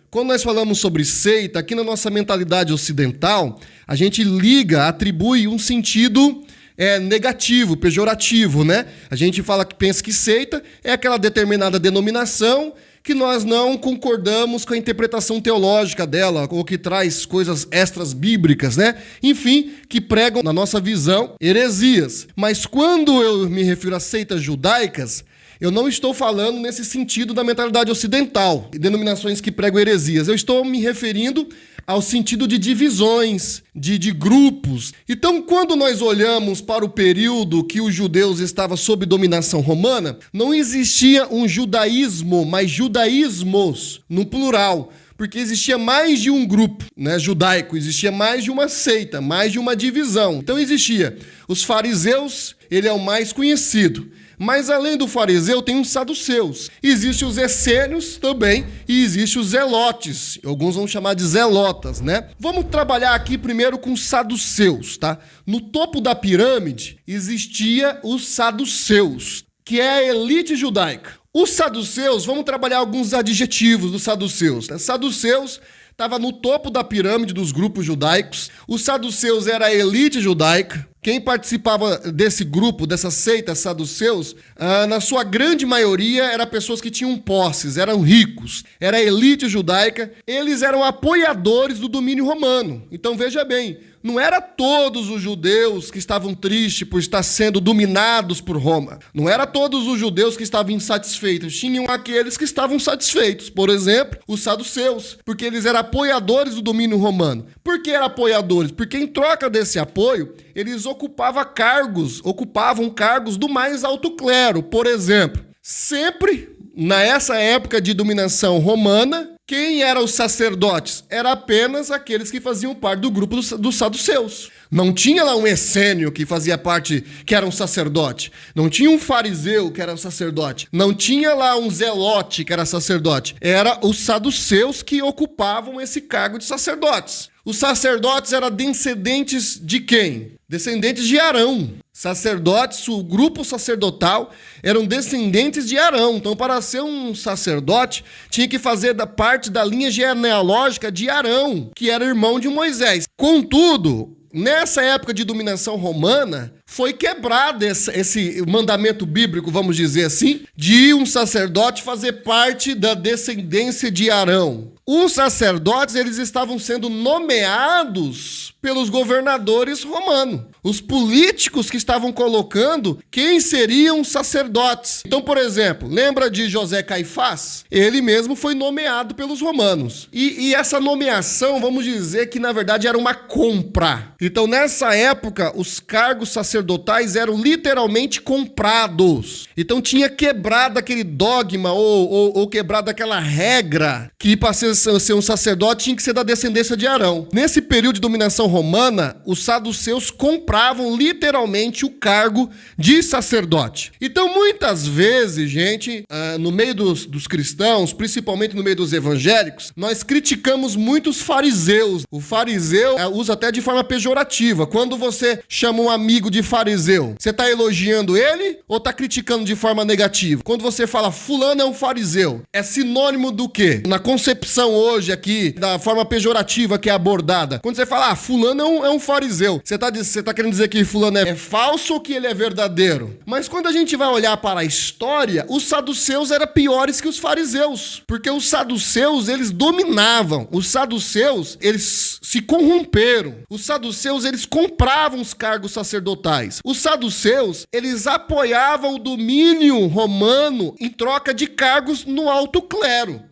Quando nós falamos sobre seita, aqui na nossa mentalidade ocidental, a gente liga, atribui um sentido negativo, pejorativo, né? A gente pensa que seita é aquela determinada denominação que nós não concordamos com a interpretação teológica dela, ou que traz coisas extras bíblicas, né? Enfim, que pregam, na nossa visão, heresias. Mas quando eu me refiro a seitas judaicas, eu não estou falando nesse sentido da mentalidade ocidental, denominações que pregam heresias. Eu estou me referindo ao sentido de divisões, de grupos. Então, quando nós olhamos para o período que os judeus estavam sob dominação romana, não existia um judaísmo, mas judaísmos, no plural. Porque existia mais de um grupo, né, judaico, existia mais de uma seita, mais de uma divisão. Então existia os fariseus, ele é o mais conhecido. Mas além do fariseu, tem os saduceus. Existem os essênios também e existem os zelotes. Alguns vão chamar de zelotas, né? Vamos trabalhar aqui primeiro com os saduceus, tá? No topo da pirâmide existia os saduceus, que é a elite judaica. Os saduceus, vamos trabalhar alguns adjetivos dos saduceus. Saduceus estava no topo da pirâmide dos grupos judaicos. Os saduceus era a elite judaica. Quem participava desse grupo, dessa seita saduceus, na sua grande maioria, eram pessoas que tinham posses, eram ricos, era a elite judaica. Eles eram apoiadores do domínio romano. Então veja bem, não era todos os judeus que estavam tristes por estar sendo dominados por Roma. Não era todos os judeus que estavam insatisfeitos. Tinham aqueles que estavam satisfeitos. Por exemplo, os saduceus, porque eles eram apoiadores do domínio romano. Por que eram apoiadores? Porque em troca desse apoio, eles ocupavam cargos do mais alto clero. Por exemplo, sempre nessa época de dominação romana, quem eram os sacerdotes? Era apenas aqueles que faziam parte do grupo dos saduceus. Não tinha lá um essênio que fazia parte, que era um sacerdote. Não tinha um fariseu que era um sacerdote. Não tinha lá um zelote que era sacerdote. Era os saduceus que ocupavam esse cargo de sacerdotes. Os sacerdotes eram descendentes de quem? Descendentes de Arão. Sacerdotes, o grupo sacerdotal eram descendentes de Arão. Então, para ser um sacerdote, tinha que fazer parte da linha genealógica de Arão, que era irmão de Moisés. Contudo, nessa época de dominação romana, foi quebrado esse mandamento bíblico, vamos dizer assim, de um sacerdote fazer parte da descendência de Arão. Os sacerdotes, eles estavam sendo nomeados pelos governadores romanos. Os políticos que estavam colocando quem seriam os sacerdotes. Então, por exemplo, lembra de José Caifás? Ele mesmo foi nomeado pelos romanos. E essa nomeação, vamos dizer que na verdade era uma compra. Então, nessa época, os cargos sacerdotais eram literalmente comprados. Então, tinha quebrado aquele dogma ou quebrado aquela regra que para ser um sacerdote tinha que ser da descendência de Arão. Nesse período de dominação romana, os saduceus compravam literalmente o cargo de sacerdote. Então, muitas vezes, gente, no meio dos cristãos, principalmente no meio dos evangélicos, nós criticamos muito os fariseus. O fariseu usa até de forma pejorativa. Quando você chama um amigo de fariseu, você está elogiando ele ou está criticando de forma negativa? Quando você fala fulano é um fariseu, é sinônimo do quê? Na concepção hoje aqui, da forma pejorativa que é abordada, quando você fala, fulano é um fariseu, você tá querendo dizer que fulano é falso ou que ele é verdadeiro? Mas quando a gente vai olhar para a história, os saduceus eram piores que os fariseus, porque os saduceus, eles dominavam, os saduceus, eles se corromperam, os saduceus, eles compravam os cargos sacerdotais, os saduceus, eles apoiavam o domínio romano em troca de cargos no alto clero.